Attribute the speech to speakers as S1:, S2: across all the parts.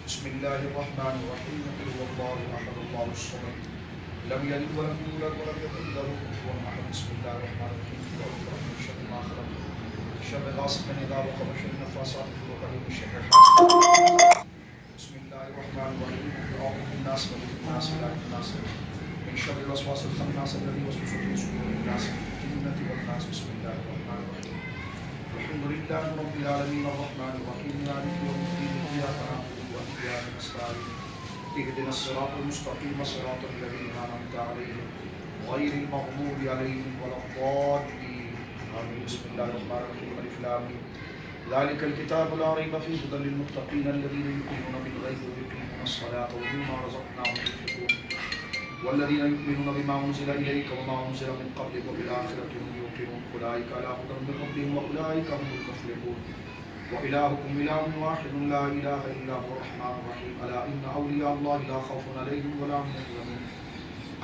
S1: بسم الله الرحمن الرحيم قل هو الله احد الله الصمد لم يلد ولم يولد ولم يكن له كفوا احد بسم الله الرحمن الرحيم من شر ما خلق شر غاسق اذا وقب شر النفاثات في العقد من شر حاسد بسم الله الرحمن الرحيم قل اعوذ بالناس ملك الناس اله الناس من شر الوسواس الخناس الذي يوسوس في صدور الناس من الجنة والناس بسم الله الرحمن الرحيم الحمد لله رب العالمين الرحمن الرحيم مالك يوم الدين اياك نعبد واياك نستعين اهدنا الصراط المستقيم صراط الذين انعمت عليهم غير المغضوب عليهم ولا الضالين آمين بسم الله الرحمن الرحيم الف لام ميم ذلك الكتاب لا ريب فيه هدى للمتقين الذين يؤمنون بالغيب ويقيمون الصلاة ومما رزقناهم ينفقون والذين يؤمنون بما أنزل إليك وما أنزل من قبلك وبالآخرة هم يوقنون أولئك على هدى من ربهم وأولئك هم المفلحون وإلهكم إله واحد لا إله إلا هو الرحمن الرحيم ألا إن أولياء الله لا خوف عليهم ولا هم يحزنون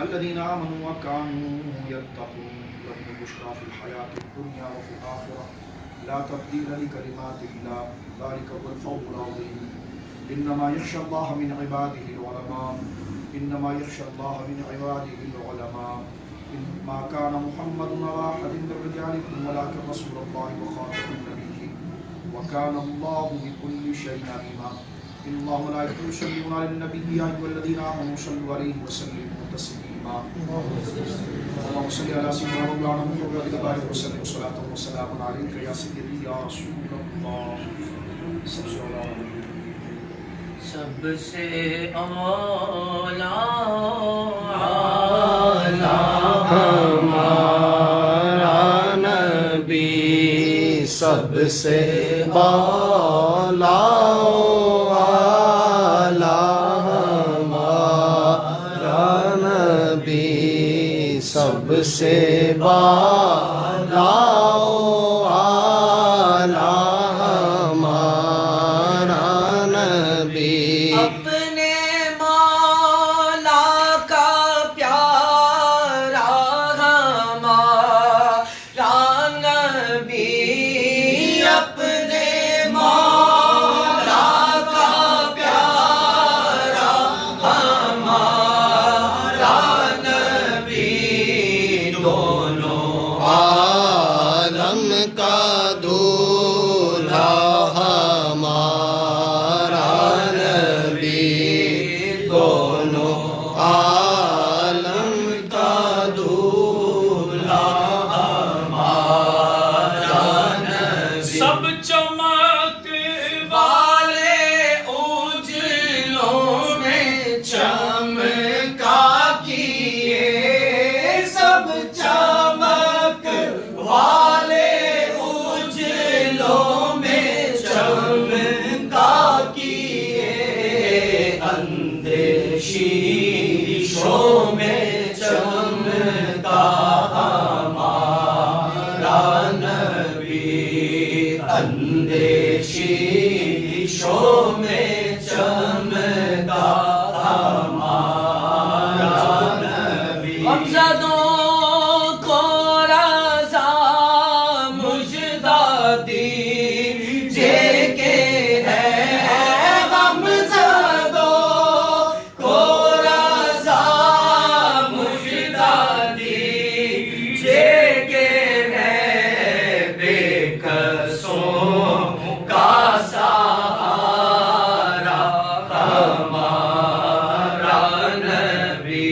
S1: الذين آمنوا وكانوا يتقون لهم البشرى في الحياة الدنيا وفي الآخرة لا تبديل لكلمات الله ذلك هو الفوز العظيم إنما يخشى الله من عباده العلماء إنما يخشى الله من عباده العلماء ما كان محمد أبا أحد من رجالكم ولكن رسول الله وخاتم النبيين وكان الله بكل شيء عليما إن الله وملائكته يصلون على النبي يا أيها الذين آمنوا صلوا عليه وسلموا تسليما اللهم صل على سيدنا مولانا محمد وعلى وسلم صلاة وسلام عليك يا سيدي يا رسول الله صلى الله عليه وسلم
S2: سب سے اولا
S3: ہمارا نبی سب سے بالا ہمارا نبی سب سے بالا ہمارا نبی
S2: اپنے مولا کا پیارا ہمارا نبی اپنے مولا کا پیارا ہمارا نبی دونوں
S3: عالم کا دولہا ہمارا نبی دونوں عالم کا دولہا ہمارا نبی
S2: سب چمک والے اجلوں میں چمکا کیے سب چمک والے اجلوں میں چمکا کیے اندیشیشوں میں چمکا ہمارا نبی اندیشیشوں میں چمکا ہمارا نبی غمزدوں کو رضا مژدہ دیجیے کہ ہے غمزدوں کو رضا مژدہ دیجیے کہ ہے بے کسوں کا سہارا ہمارا نبی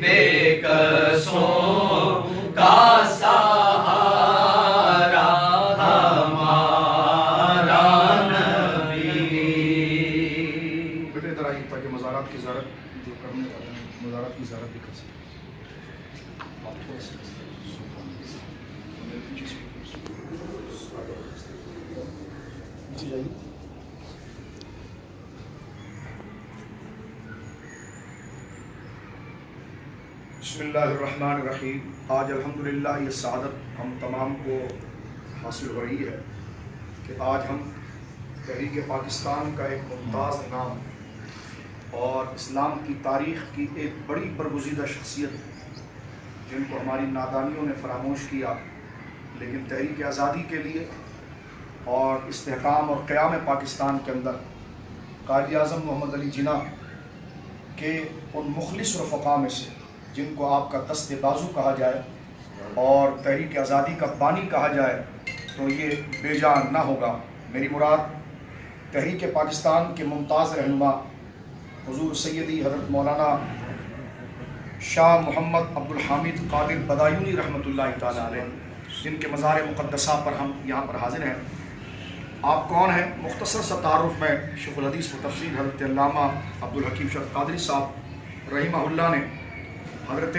S2: بے کسوں کا سہارا ہمارا نبی
S1: بیٹے ادھر آئیے تاکہ مزارات کی زیارت جو کرنے والے ہیں مزارات کی زیارت بھی کر سکیں آپ تھوڑا سا جی جائیے بسم اللہ الرحمن الرحیم آج الحمدللہ یہ سعادت ہم تمام کو حاصل ہو رہی ہے کہ آج ہم تحریک پاکستان کا ایک ممتاز نام اور اسلام کی تاریخ کی ایک بڑی برگزیدہ شخصیت جن کو ہماری نادانیوں نے فراموش کیا لیکن تحریک آزادی کے لیے اور استحکام اور قیام پاکستان کے اندر قائد اعظم محمد علی جناح کے ان مخلص رفقا میں سے جن کو آپ کا دست بازو کہا جائے اور تحریک آزادی کا بانی کہا جائے تو یہ بے جان نہ ہوگا۔ میری مراد تحریک پاکستان کے ممتاز رہنما حضور سیدی حضرت مولانا شاہ محمد عبدالحامد قادر بدایونی رحمۃ اللہ تعالیٰ علیہ جن کے مزار مقدسہ پر ہم یہاں پر حاضر ہیں۔ آپ کون ہیں؟ مختصر سا تعارف میں شیخ الحدیث و تفسیر حضرت علامہ عبدالحکیم شاہ قادری صاحب رحمہ اللہ نے حضرت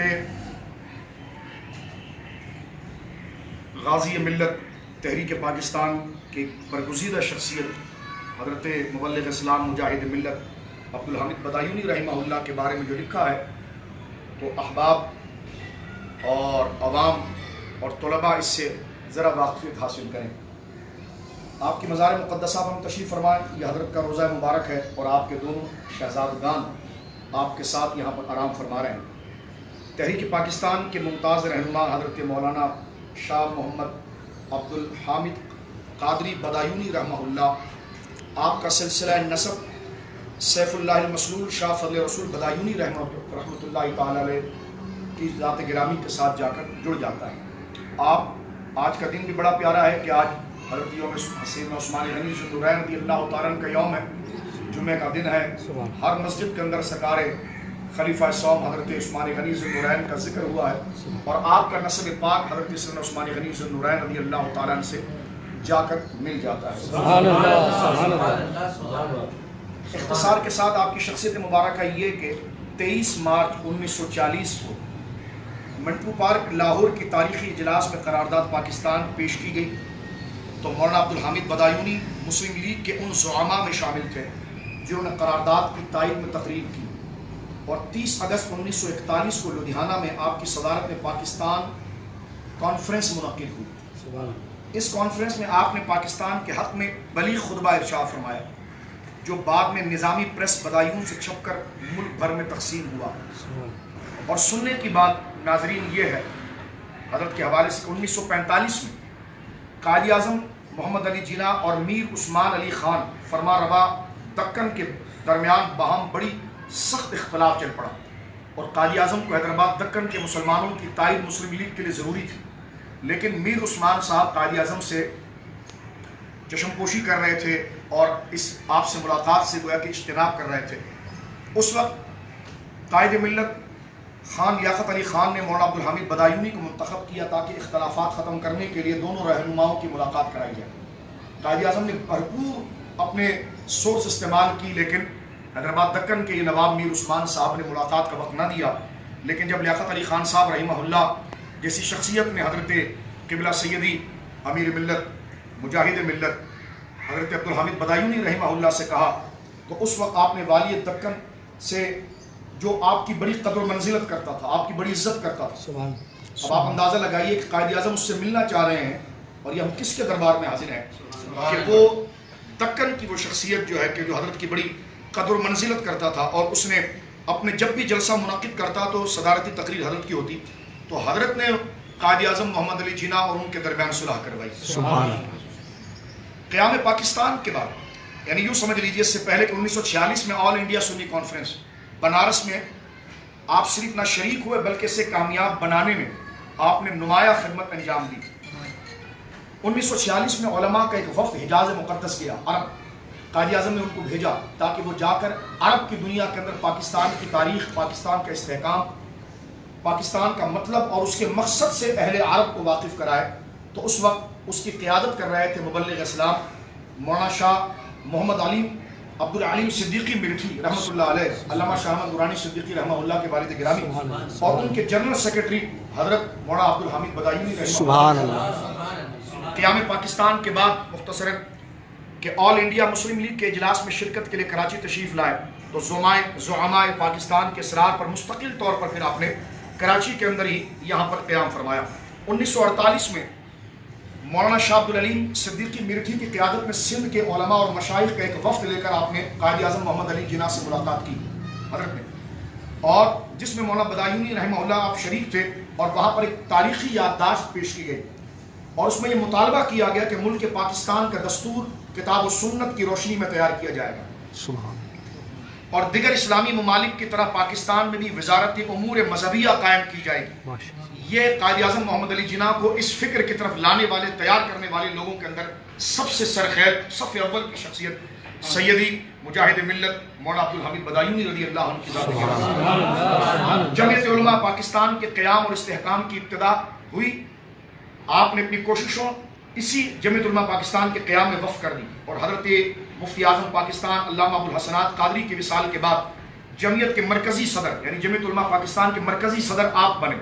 S1: غازی ملت تحریک پاکستان کی برگزیدہ شخصیت حضرت مبلغ اسلام مجاہد ملت عبدالحامد بدایونی رحمہ اللہ کے بارے میں جو لکھا ہے تو احباب اور عوام اور طلباء اس سے ذرا واقفیت حاصل کریں۔ آپ کی مزار مقدسہ پر تشریف فرمائیں، یہ حضرت کا روزہ مبارک ہے اور آپ کے دونوں شہزادگان آپ کے ساتھ یہاں پر آرام فرما رہے ہیں۔ تحریک پاکستان کے ممتاز رہنما حضرت مولانا شاہ محمد عبدالحامد قادری بدایونی رحمہ اللہ، آپ کا سلسلہ نسب سیف اللہ المسلول شاہ فضل رسول بدایونی رحمۃ اللہ تعالیٰ علیہ کی ذات گرامی کے ساتھ جا کر جڑ جاتا ہے۔ آپ آج کا دن بھی بڑا پیارا ہے کہ آج حضرت یوم سیدنا عثمان غنی ذوالنورین رضی اللہ تعالیٰ عنہ کا یوم ہے، جمعہ کا دن ہے۔ ہر مسجد کے اندر سرکار خلیفہ صوم حضرت عثمان غنی ذوالنورین کا ذکر ہوا ہے اور آپ کا نسب پاک حضرت سیدنا عثمان غنی ذوالنورین رضی اللہ تعالیٰ عنہ سے جا کر مل جاتا ہے۔ سبحان اللہ، سبحان اللہ۔ اختصار کے ساتھ آپ کی شخصیت مبارکہ یہ کہ 23 مارچ 1940 کو منٹو پارک لاہور کی تاریخی اجلاس میں قرارداد پاکستان پیش کی گئی تو مولانا عبدالحامد بدایونی مسلم لیگ کے ان زعماء میں شامل تھے جنہوں نے قرارداد کی تائید میں تقریر کی، اور 30 اگست 1941 کو لدھیانہ میں آپ کی صدارت میں پاکستان کانفرنس منعقد ہوئی۔ اس کانفرنس میں آپ نے پاکستان کے حق میں بلیغ خطبہ ارشاد فرمایا جو بعد میں نظامی پریس بدایون سے چھپ کر ملک بھر میں تقسیم ہوا۔ اور سننے کی بات ناظرین یہ ہے حضرت کے حوالے سے 1945 میں قائد اعظم محمد علی جناح اور میر عثمان علی خان فرما روا دکن کے درمیان باہم بڑی سخت اختلاف چل پڑا، اور قائد اعظم کو حیدرآباد دکن کے مسلمانوں کی تائید مسلم لیگ کے لیے ضروری تھی، لیکن میر عثمان صاحب قائد اعظم سے چشم پوشی کر رہے تھے اور اس آپ سے ملاقات سے گویا کہ اجتناب کر رہے تھے۔ اس وقت قائد ملت خان لیاقت علی خان نے مولانا عبدالحامد بدایونی کو منتخب کیا تاکہ اختلافات ختم کرنے کے لیے دونوں رہنماؤں کی ملاقات کرائی جائے۔ قائد اعظم نے بھرپور اپنے سورس استعمال کی، لیکن حیدرآباد دکن کے یہ نواب میر عثمان صاحب نے ملاقات کا وقت نہ دیا، لیکن جب لیاقت علی خان صاحب رحمہ اللہ جیسی شخصیت نے حضرت قبلہ سیدی امیر ملت مجاہد ملت حضرت عبدالحامد بدایونی رحمہ اللہ سے کہا تو اس وقت آپ نے والی دکن سے جو آپ کی بڑی قدر و منزلت کرتا تھا، آپ کی بڑی عزت کرتا تھا، اب آپ اندازہ لگائیے کہ قائد اعظم اس سے ملنا چاہ رہے ہیں اور یہ ہم کس کے دربار میں حاضر ہیں کہ وہ دکن کی وہ شخصیت جو ہے کہ جو حضرت کی بڑی قدر و منزلت کرتا تھا، اور اس نے اپنے جب بھی جلسہ منعقد کرتا تو صدارتی تقریر حضرت کی ہوتی تو حضرت نے قائد اعظم محمد علی جناح اور ان کے درمیان صلح کروائی۔ قیام پاکستان کے بعد یعنی یوں سمجھ لیجیے اس سے پہلے کہ 1946 میں آل انڈیا سنی کانفرنس بنارس میں آپ صرف نہ شریک ہوئے بلکہ اسے کامیاب بنانے میں آپ نے نمایاں خدمت انجام دی۔ 1946 میں علماء کا ایک وفد حجاز مقدس گیا عرب، قائد اعظم نے ان کو بھیجا تاکہ وہ جا کر عرب کی دنیا کے اندر پاکستان کی تاریخ، پاکستان کا استحکام، پاکستان کا مطلب اور اس کے مقصد سے اہل عرب کو واقف کرائے۔ تو اس وقت اس کی قیادت کر رہے تھے مبلغ اسلام مولانا شاہ محمد علیم عبد العلیم صدیقی مرٹھی رحمۃ اللہ علیہ، علامہ شاہ احمد درانی صدیقی رحمہ اللہ کے والد گرامی، اور ان کے جنرل سیکرٹری حضرت مولانا عبدالحامد بدایونی رحمہ اللہ۔ قیام پاکستان کے بعد مختصراً کہ آل انڈیا مسلم لیگ کے اجلاس میں شرکت کے لیے کراچی تشریف لائے تو زعماء پاکستان کے اصرار پر مستقل طور پر پھر آپ نے کراچی کے اندر ہی یہاں پر قیام فرمایا۔ 1948 میں مولانا شاہ عبدالعلیم صدیقی مرٹھی کی قیادت میں سندھ کے علماء اور مشائخ کا ایک وفد لے کر آپ نے قائد اعظم محمد علی جناح سے ملاقات کی حضرت نے، اور جس میں مولانا بدایونی رحمہ اللہ آپ شریک تھے، اور وہاں پر ایک تاریخی یادداشت پیش کی گئی اور اس میں یہ مطالبہ کیا گیا کہ ملک پاکستان کا دستور کتاب و سنت کی روشنی میں تیار کیا جائے گا، اور دیگر اسلامی ممالک کی طرح پاکستان میں بھی وزارت امور مذہبیہ قائم کی جائے گی۔ یہ قائد اعظم محمد علی جناح کو اس فکر کی طرف لانے والے، تیار کرنے والے لوگوں کے اندر سب سے سرخیل، صف اول کی شخصیت سیدی مجاہد ملت مولانا عبدالحامد بدایونی رضی اللہ عنہ کی ذات۔ جمعیت علماء پاکستان کے قیام اور استحکام کی ابتدا ہوئی، آپ نے اپنی کوششوں اسی جمعیت علماء پاکستان کے قیام میں وقف کر دی، اور حضرت مفتی اعظم پاکستان علامہ ابوالحسنات قادری کے وصال کے بعد جمعیت کے مرکزی صدر یعنی جمعیت علماء پاکستان کے مرکزی صدر آپ بنے،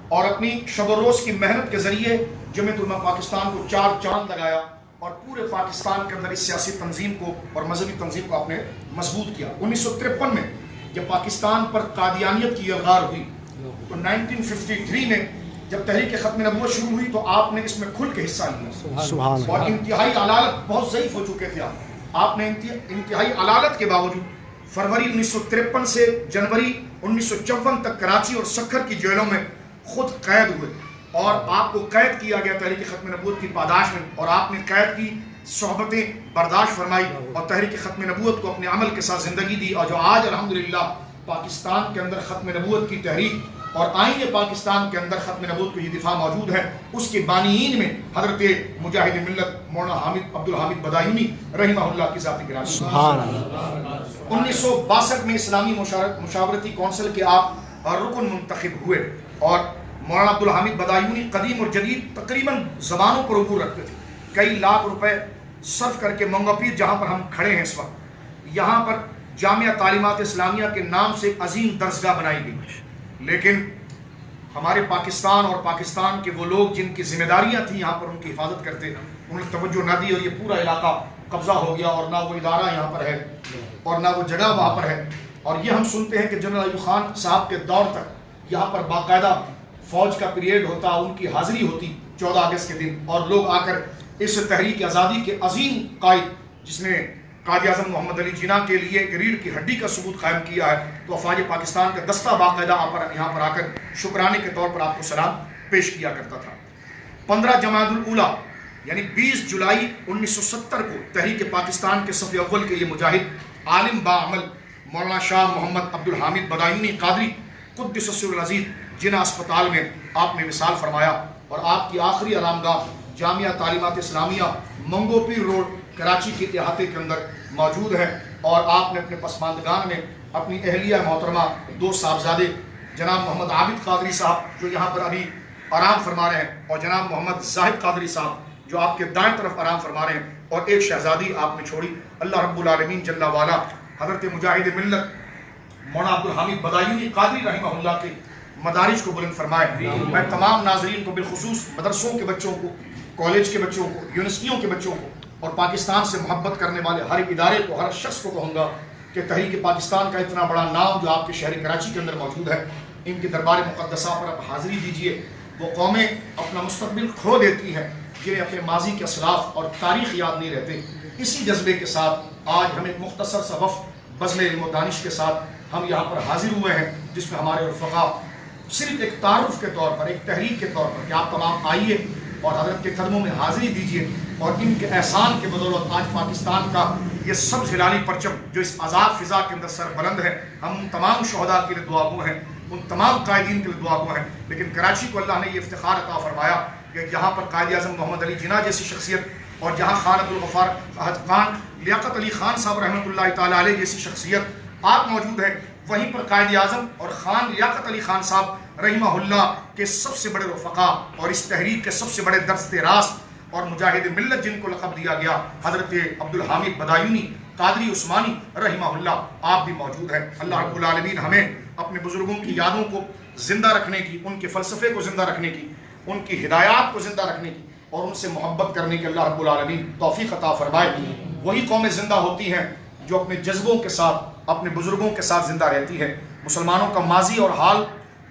S1: اور اپنی شب و روز کی محنت کے ذریعے جمعیت علماء پاکستان کو 4 چاند لگایا، اور پورے پاکستان کے اندر اس سیاسی تنظیم کو اور مذہبی تنظیم کو آپ نے مضبوط کیا۔ 1953 میں جب پاکستان پر قادیانیت کی الغار ہوئی تو 1953 میں جب تحریک ختم نبوت شروع ہوئی تو آپ نے اس میں کھل کے حصہ لیا، اور انتہائی علالت، بہت ضعیف ہو چکے تھے آپ نے انتہائی علالت کے باوجود فروری 1953 سے جنوری 1954 تک کراچی اور سکھر کی جیلوں میں خود قید ہوئے، اور آپ کو قید کیا گیا تحریک ختم نبوت کی پاداش میں، اور آپ نے قید کی صحبتیں برداشت فرمائی اور تحریک ختم نبوت کو اپنے عمل کے ساتھ زندگی دی، اور جو آج الحمدللہ پاکستان کے اندر ختم نبوت کی تحریک اور آئین پاکستان کے اندر ختم نبوت کو یہ دفاع موجود ہے، اس کے بانیین میں حضرت مجاہد ملت مولانا عبدالحامد بدایونی رحمہ اللہ کی ذاتی گرامی۔ 1962 میں اسلامی مشاورتی کونسل کے آپ رکن منتخب ہوئے، اور مولانا عبدالحامد بدایونی قدیم اور جدید تقریباً زبانوں پر عبور رکھتے تھے، کئی لاکھ روپے صرف کر کے منگا پیر جہاں پر ہم کھڑے ہیں اس وقت، یہاں پر جامعہ تعلیمات اسلامیہ کے نام سے ایک عظیم درسگاہ بنائی گئی، لیکن ہمارے پاکستان اور پاکستان کے وہ لوگ جن کی ذمہ داریاں تھیں یہاں پر ان کی حفاظت کرتے، انہوں نے توجہ نہ دی اور یہ پورا علاقہ قبضہ ہو گیا، اور نہ وہ ادارہ یہاں پر ہے اور نہ وہ جگہ وہاں پر ہے۔ اور یہ ہم سنتے ہیں کہ جنرل ایوب خان صاحب کے دور تک یہاں پر باقاعدہ فوج کا پیریڈ ہوتا، ان کی حاضری ہوتی 14 اگست کے دن، اور لوگ آ کر اس تحریک آزادی کے عظیم قائد جس نے قائد اعظم محمد علی جناح کے لیے ایک ریڑھ کی ہڈی کا ثبوت قائم کیا ہے، تو افواج پاکستان کا دستہ باقاعدہ یہاں پر آ کر شکرانے کے طور پر آپ کو سلام پیش کیا کرتا تھا۔ 15 جمادی الاولیٰ یعنی 20 جولائی 1970 کو تحریک پاکستان کے صف اول کے یہ مجاہد عالم باعمل مولانا شاہ محمد عبدالحامد بدایونی قادری قدس سر العزیز جناح اسپتال میں آپ نے وصال فرمایا، اور آپ کی آخری آرام گاہ جامعہ تعلیمات اسلامیہ منگو پیر روڈ کراچی کے احاطے کے اندر موجود ہے، اور آپ نے اپنے پسماندگان میں اپنی اہلیہ محترمہ 2 صاحبزادے جناب محمد عابد قادری صاحب جو یہاں پر ابھی آرام فرما رہے ہیں، اور جناب محمد زاہد قادری صاحب جو آپ کے دائیں طرف آرام فرما رہے ہیں، اور ایک شہزادی آپ نے چھوڑی۔ اللہ رب العالمین جل وعلا حضرت مجاہد ملت مولانا عبدالحامد بدایونی قادری رحمہ اللہ کے مدارج کو بلند فرمائے۔ میں تمام ناظرین کو بالخصوص مدرسوں کے بچوں کو، کالج کے بچوں کو، یونیورسٹیوں کے بچوں کو، اور پاکستان سے محبت کرنے والے ہر ایک ادارے کو، ہر شخص کو کہوں گا کہ تحریک پاکستان کا اتنا بڑا نام جو آپ کے شہر کراچی کے اندر موجود ہے، ان کے دربار مقدسہ پر آپ حاضری دیجئے۔ وہ قومیں اپنا مستقبل کھو دیتی ہیں جنہیں اپنے ماضی کے اسلاف اور تاریخ یاد نہیں رہتے۔ اسی جذبے کے ساتھ آج ہم ایک مختصر سا وفد بزم علم و دانش کے ساتھ ہم یہاں پر حاضر ہوئے ہیں، جس میں ہمارے رفقا صرف ایک تعارف کے طور پر، ایک تحریک کے طور پر کہ آپ تمام آئیے اور حضرت کے قدموں میں حاضری دیجیے، اور ان کے احسان کے بدولت آج پاکستان کا یہ سبز ہلالی پرچم جو اس آزاد فضا کے اندر سر بلند ہے، ہم ان تمام شہداء کے لیے دعا گو ہیں، ان تمام قائدین کے لیے دعا گو ہیں۔ لیکن کراچی کو اللہ نے یہ افتخار عطا فرمایا کہ جہاں پر قائد اعظم محمد علی جناح جیسی شخصیت، اور جہاں خان عبدالغفار خان لیاقت علی خان صاحب رحمۃ اللہ تعالیٰ علیہ جیسی شخصیت آپ موجود ہیں، وہیں پر قائد اعظم اور خان لیاقت علی خان صاحب رحمہ اللہ کے سب سے بڑے رفقا اور اس تحریک کے سب سے بڑے درست راست اور مجاہد ملت جن کو لقب دیا گیا حضرت عبدالحامد بدایونی قادری عثمانی رحمہ اللہ آپ بھی موجود ہیں۔ اللہ رب العالمین ہمیں اپنے بزرگوں کی یادوں کو زندہ رکھنے کی، ان کے فلسفے کو زندہ رکھنے کی، ان کی ہدایات کو زندہ رکھنے کی اور ان سے محبت کرنے کی اللہ رب العالمین توفیق عطا فرمائے۔ وہی قومیں زندہ ہوتی ہیں جو اپنے جذبوں کے ساتھ، اپنے بزرگوں کے ساتھ زندہ رہتی ہے۔ مسلمانوں کا ماضی اور حال،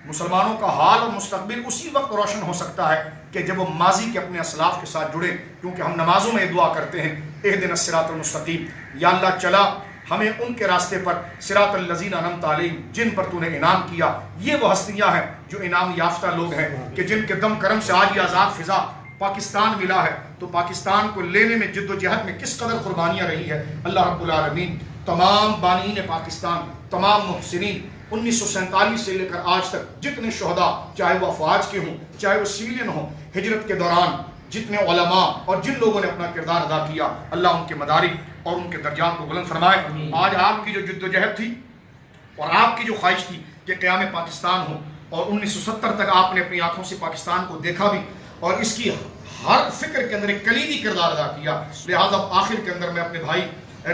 S1: مسلمانوں کا حال اور مستقبل اسی وقت روشن ہو سکتا ہے کہ جب وہ ماضی کے اپنے اسلاف کے ساتھ جڑے، کیونکہ ہم نمازوں میں دعا کرتے ہیں اہدنا الصراط المستقیم، یا اللہ چلا ہمیں ان کے راستے پر، صراط الذین انعمت علیہم، جن پر تو نے انعام کیا۔ یہ وہ ہستیاں ہیں جو انعام یافتہ لوگ ہیں کہ جن کے دم کرم سے آج یہ آزاد فضا پاکستان ملا ہے، تو پاکستان کو لینے میں جد و جہد میں کس قدر قربانیاں رہی ہے۔ اللہ رب العالمین تمام بانئین پاکستان، تمام محسنین، 1947 سے لے کر آج تک جتنے شہداء، چاہے وہ افواج کے ہوں، چاہے وہ سویلین ہوں، ہجرت کے دوران جتنے علماء اور جن لوگوں نے اپنا کردار ادا کیا، اللہ ان کے مدارک اور ان کے درجات کو بلند فرمائے۔ آج آپ کی جو جد و جہد تھی اور آپ کی جو خواہش تھی کہ قیام پاکستان ہو، اور 1970 تک آپ نے اپنی آنکھوں سے پاکستان کو دیکھا بھی اور اس کی ہر فکر کے اندر ایک کلیدی کردار ادا کیا، لہذا آخر کے اندر میں اپنے بھائی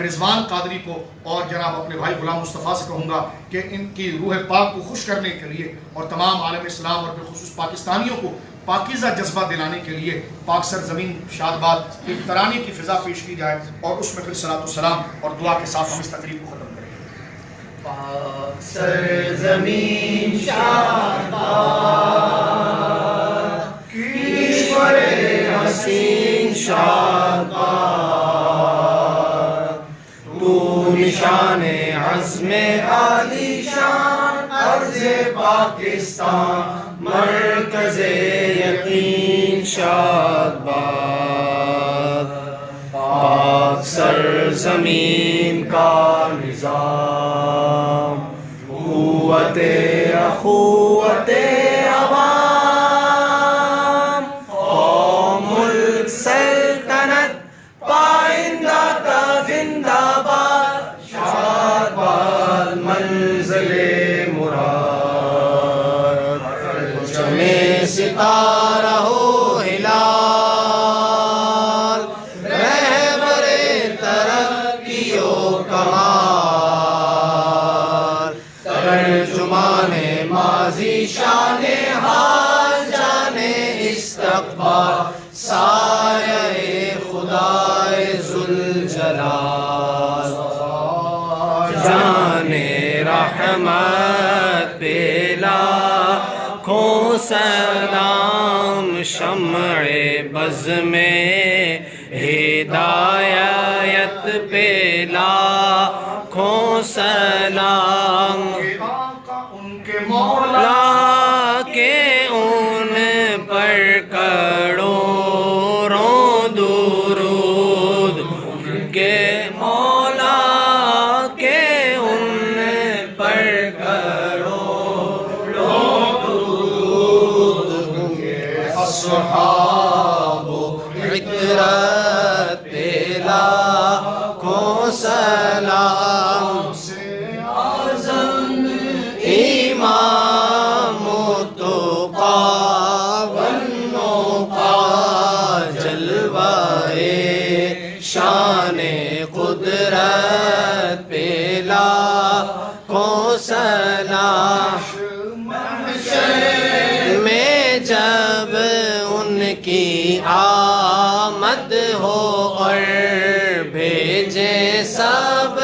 S1: رضوان قادری کو اور جناب اپنے بھائی غلام مصطفیٰ سے کہوں گا کہ ان کی روح پاک کو خوش کرنے کے لیے اور تمام عالم اسلام اور بالخصوص پاکستانیوں کو پاکیزہ جذبہ دلانے کے لیے پاک سر زمین شاد باد ایک ترانے کی فضا پیش کی جائے، اور اس میں پھر صلاۃ والسلام اور دعا کے ساتھ ہم اس تقریب کو ختم کریں گے۔
S2: پاک سر زمین شاد باد، کشور حسین شاد باد، تو نشان عزم عالی شان، عرض پاکستان مرکز یقین شاد باد، پاک سر زمین کا نظام، قوت اخوت عوام، قوم ملک سلطنت پائندہ تا زندہ باد، شاد باد منزل مراد، پرچم ستارہ ہو ہلال، رہبر ترقی و کمال، خدائے ذوالجلال جان رحمت پہ لاکھوں سلام شمع بز میں ہدایت پہ لاکھوں سلام
S1: ان کے مولا
S2: لا کے ان پر کروڑوں درود ان کے مولا کے ان پر کروڑوں درود ان کے اصحاب و عطرت پہ لاکھوں سلام سے امام تو پاونوں کا جلوائے شان قدرت پہ لاکھوں سلام میں جب ان کی آمد ہو اور بھیجے سب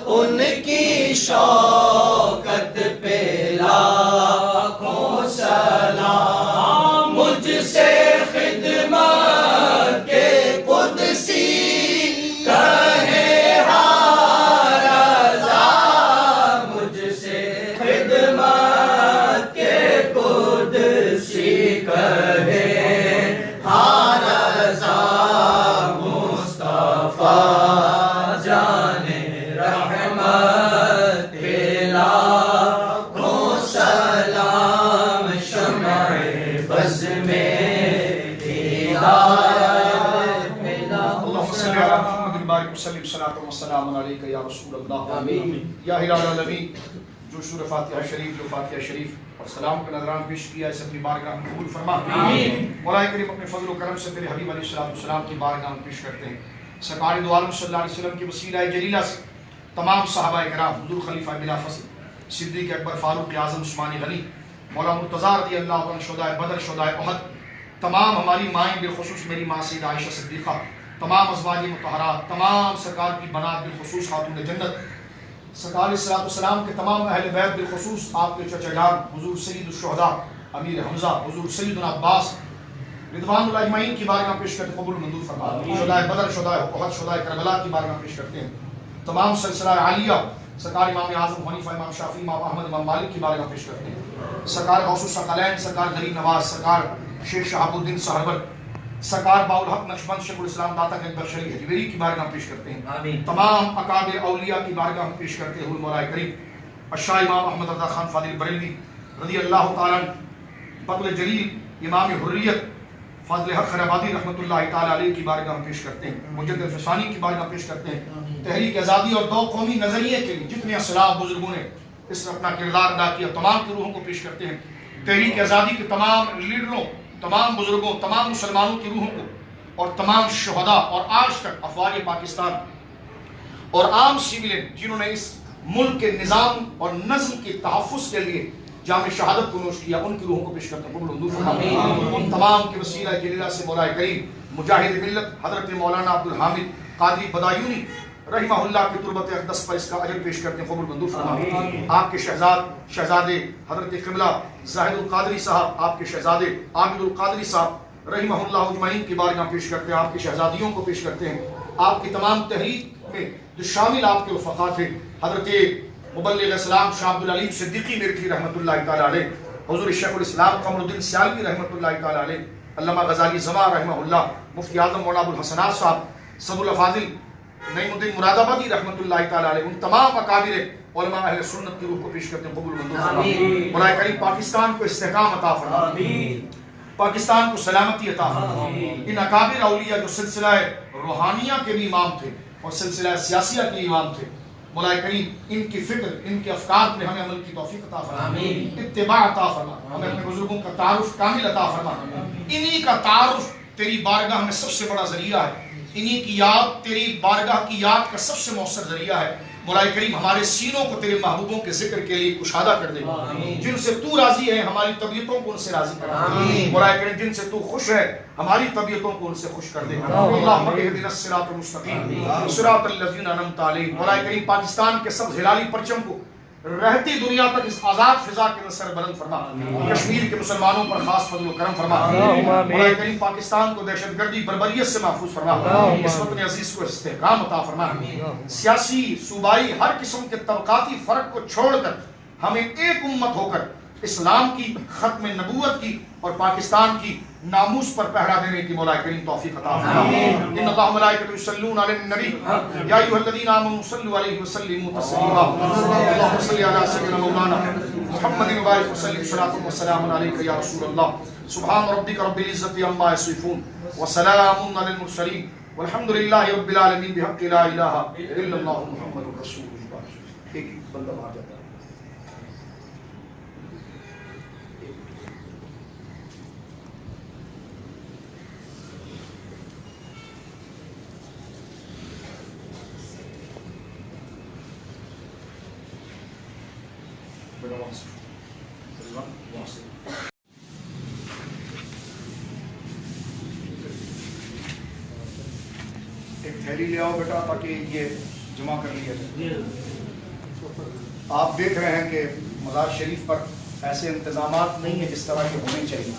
S2: ان کی شوکت پہ لاکھوں سلام مجھ سے خدمت کے قدسی کہے ہر رضا مجھ سے خدمت کے قدسی کہے ہر رضا مصطفیٰ جان رحمت پہ لاکھوں سلام شمع بز میں ہدایت پہ
S1: اللهم صل على محمد بارک وسلم صلاۃ و سلام علیک یا رسول اللہ آمین یا ہلال العالمین جو سورہ فاتحہ شریف جو فاتحہ شریف اور سلام کا نذران پیش کیا ہے اپنی بارگاہ میں قبول فرما آمین مولا کریم اپنے فضل و کرم سے تیرے حبیب علیہ السلام کی بارگاہ میں پیش کرتے ہیں سرکار دو عالم صلی اللہ علیہ وسلم کی وسیلہ جلیلہ سے تمام صحابہ کرام حضور خلیفہ بلا فصل صدیق اکبر فاروق اعظم عثمان غنی مولا مرتضیٰ رضی اللہ عنہ شہدائے بدر شہدائے احد تمام ہماری مائیں بالخصوص میری ماں سیدہ عائشہ صدیقہ تمام ازواج مطہرات تمام سرکار کی بنات بالخصوص خاتون جنت سرکار علیہ السلام کے تمام اہل بیت بالخصوص آپ کے چچا جان حضور سید الشہداء امیر حمزہ حضور سیدنا عباس رضوان اللہ اجمعین کی بارگاہ پیش کرتے قبول منظور فرما شہدائے بدر شہدائے احد شہدائے کربلا کی بارگاہ پیش کرتے ہیں تمام سلسلہ عالیہ سرکار امام اعظم حنیفہ امام شافعی امام احمد امام مالک کی بارگاہ پیش کرتے ہیں سرکار غوث الثقلین سرکار غریب نواز سرکار شیخ شہاب الدین سہرور سرکار باالحق نقشبند شیخ الاسلام داتا گنج بخشلی حجویری کی بارگاہ پیش کرتے ہیں تمام اکابر اولیاء کی بارگاہ پیش کرتے ہیں مولا کریم الشاہ امام احمد رضا خان فاضل بریلوی رضی اللہ تعالیٰ فضل جلیل امام حریت فاضل حق خیرآبادی رحمۃ اللہ تعالیٰ علیہ کی بارگاہ پیش کرتے ہیں مجدد فسانی کی بارگاہ پیش کرتے ہیں تحریک آزادی اور دو قومی نظریے کے لیے جتنے اسلاف بزرگوں نے اس میں اپنا کردار ادا کیا تمام کی روحوں کو پیش کرتے ہیں تحریک آزادی کے تمام لیڈروں تمام بزرگوں تمام مسلمانوں کی روحوں کو اور تمام شہداء اور آج تک افواج پاکستان اور عام سیولین جنہوں نے اس ملک کے نظام اور نظم کے تحفظ کے لیے جامع شہادت کو نوش کیا ان کی روحوں کو پیش کرتے ہیں ان تمام کے وسیلہ جلیلہ سے مولا کریم مجاہد ملت حضرت مولانا عبدالحامد قادری بدایونی رحمہ اللہ کی تربت اقدس پر اس کا اجر پیش کرتے ہیں قبول منظور فرما آپ کے شہزادے حضرت قبلہ زاہد القادری صاحب آپ کے شہزادے عابد القادری صاحب رحمہ اللہ اجمعین کی بارگاہ پیش کرتے ہیں آپ کی شہزادیوں کو پیش کرتے ہیں آپ کی تمام تحریک میں جو شامل آپ کے رفقا تھے حضرت مبلغ اسلام شاہ عبدالعلیم صدیقی میرٹھی رحمۃ اللہ تعالیٰ علیہ حضور شیخ الاسلام قمر الدین سیالوی رحمۃ اللہ تعالیٰ علیہ علامہ غزالی زما رحمہ اللہ مفتی اعظم مولانا ابوالحسنات صاحب صدر الافاضل نعیم الدین مراد آبادی رحمۃ اللہ تعالیٰ علیہ ان تمام اکابر علماء اہل سنت کی روح کو پیش کرتے ہیں قبول منظور فرما مولا کریم پاکستان کو استحکام عطا فرما پاکستان کو سلامتی عطا فرما ان اکابر اولیاء جو سلسلہ روحانیہ کے بھی امام تھے اور سلسلہ سیاسیہ کے امام تھے مولا کریم ان کی فکر ان کے افکار پہ ہمیں عمل کی توفیق عطا فرما اتباع عطا فرما ہمیں اپنے بزرگوں کا تعارف کامل عطا فرما انہی کا تعارف تیری بارگاہ میں سب سے بڑا ذریعہ ہے انہی کی یاد تیری بارگاہ کی یاد کا سب سے مؤثر ذریعہ ہے مولا کریم ہمارے سینوں کو تیرے محبوبوں کے ذکر کے لیے کشادہ کر دے، جن سے تو راضی ہے ہماری طبیعتوں کو ان سے راضی کر دے، مولا کریم جن سے تو خوش ہے ہماری طبیعتوں کو ان سے خوش کر دے۔ اللہم اہدنا الصراط المستقیم صراط الذین انعمت علیہم۔ مولا کریم پاکستان کے سب ہلالی پرچم کو رہتی دنیا تک اس آزاد فضا کے اندر سر بلند فرما، کشمیر کے مسلمانوں پر خاص فضل و کرم فرما، مولا کریم پاکستان کو دہشت گردی بربریت سے محفوظ فرما، اس وطن عزیز کو استحکام عطا فرما، سیاسی صوبائی ہر قسم کے طبقاتی فرق کو چھوڑ کر ہمیں ایک امت ہو کر اسلام کی، ختم نبوت کی اور پاکستان کی ناموس پر پہرا دینے کی مولا کریم توفیق عطا فرما۔ ان اللہ ملائکۃ یصلون علی النبی یا ایھا الذین آمنوا صلوا علیہ وسلموا تسلیما۔ اللهم صل علی سیدنا مولانا محمد وبارک وسلم صلاۃ وسلام علیک یا رسول اللہ۔ سبحان ربک رب العزۃ عما یصفون وسلام علی المرسلین والحمد للہ رب العالمین بحق لا الہ الا اللہ محمد رسول اللہ۔ ایک بندہ باہر جاتا ہے۔ ایک تھیلی لے آؤ بیٹا تاکہ یہ جمع کر لیا جائے۔ آپ دیکھ رہے ہیں کہ مزار شریف پر ایسے انتظامات نہیں ہیں جس طرح کے ہونے چاہیے،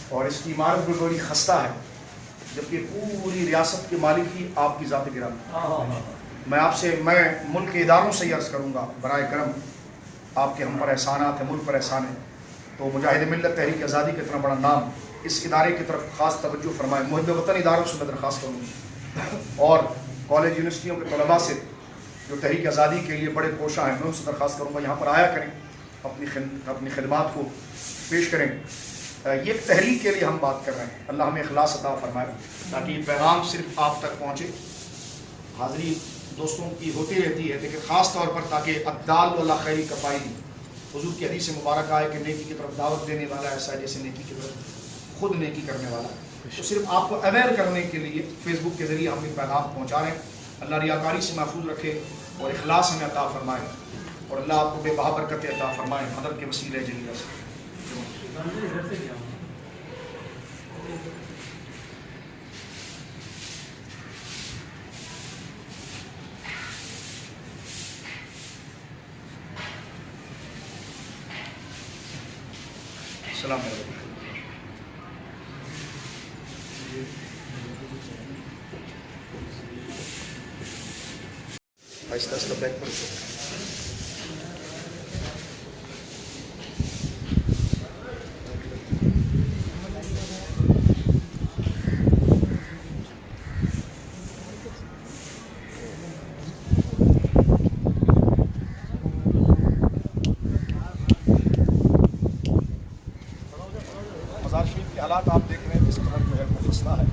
S1: اور اس کی عمارت بھی بڑی خستہ ہے، جبکہ پوری ریاست کے مالک ہی آپ کی ذات گرامی۔ میں ملک کے اداروں سے یہ عرض کروں گا، برائے کرم آپ کے ہم پر احسانات ہیں، ملک پر احسان ہے، تو مجاہد ملت تحریک آزادی کا اتنا بڑا نام، اس ادارے کی طرف خاص توجہ فرمائیں۔ محب وطن اداروں سے میں درخواست کروں گی، اور کالج یونیورسٹیوں کے طلباء سے جو تحریک آزادی کے لیے بڑے کوشاں ہیں، میں ان سے درخواست کروں گا یہاں پر آیا کریں، اپنی خدمات کو پیش کریں۔ یہ ایک تحریک کے لیے ہم بات کر رہے ہیں، اللہ ہمیں اخلاص عطا فرمائے تاکہ یہ پیغام صرف آپ تک پہنچے۔ حاضری دوستوں کی ہوتی رہتی ہے، لیکن خاص طور پر تاکہ الدال علی خیر کفاعل، حضور کی حدیث مبارکہ ہے کہ نیکی کی طرف دعوت دینے والا ایسا ہے جیسے نیکی کی طرف خود نیکی کرنے والا ہے۔ تو صرف آپ کو اویئر کرنے کے لیے فیس بک کے ذریعے ہم یہ پیغام پہنچا رہے ہیں۔ اللہ ریاکاری سے محفوظ رکھے اور اخلاص ہمیں عطا فرمائے، اور اللہ آپ کو بے بہا برکتیں عطا فرمائے مدد کے وسیلے جلیلہ سے۔ السلام علیکم۔ آہستہ آہستہ بیک پر مزار شریف کے حالات آپ دیکھ رہے ہیں، کس طرح جو ہے وہ مسئلہ ہے،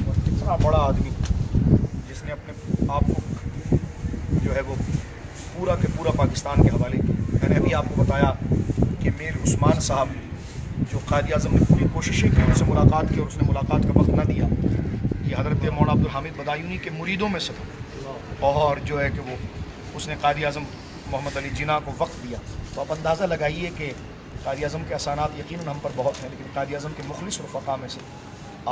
S1: اور کتنا بڑا آدمی جس نے اپنے آپ کو جو ہے وہ پورا کے پورا پاکستان کے حوالے کیا۔ میں نے ابھی آپ کو بتایا کہ میر عثمان صاحب جو قائد اعظم نے پوری کوششیں کی ان سے ملاقات کی اور اس نے ملاقات کا وقت نہ دیا، یہ حضرت مولانا عبدالحمید بدایونی کے مریدوں میں سے تھا، اور جو ہے کہ وہ اس نے قائد اعظم محمد علی جناح کو وقت دیا۔ تو آپ اندازہ لگائیے کہ قائد اعظم کے احسانات یقیناً ہم پر بہت ہیں، لیکن قائد اعظم کے مخلص رفقا میں سے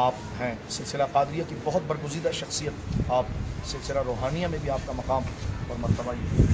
S1: آپ ہیں۔ سلسلہ قادریہ کی بہت برگزیدہ شخصیت آپ، سلسلہ روحانیہ میں بھی آپ کا مقام اور مرتبہ یہ ہے۔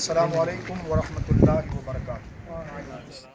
S1: السلام علیکم ورحمۃ اللہ وبرکاتہ.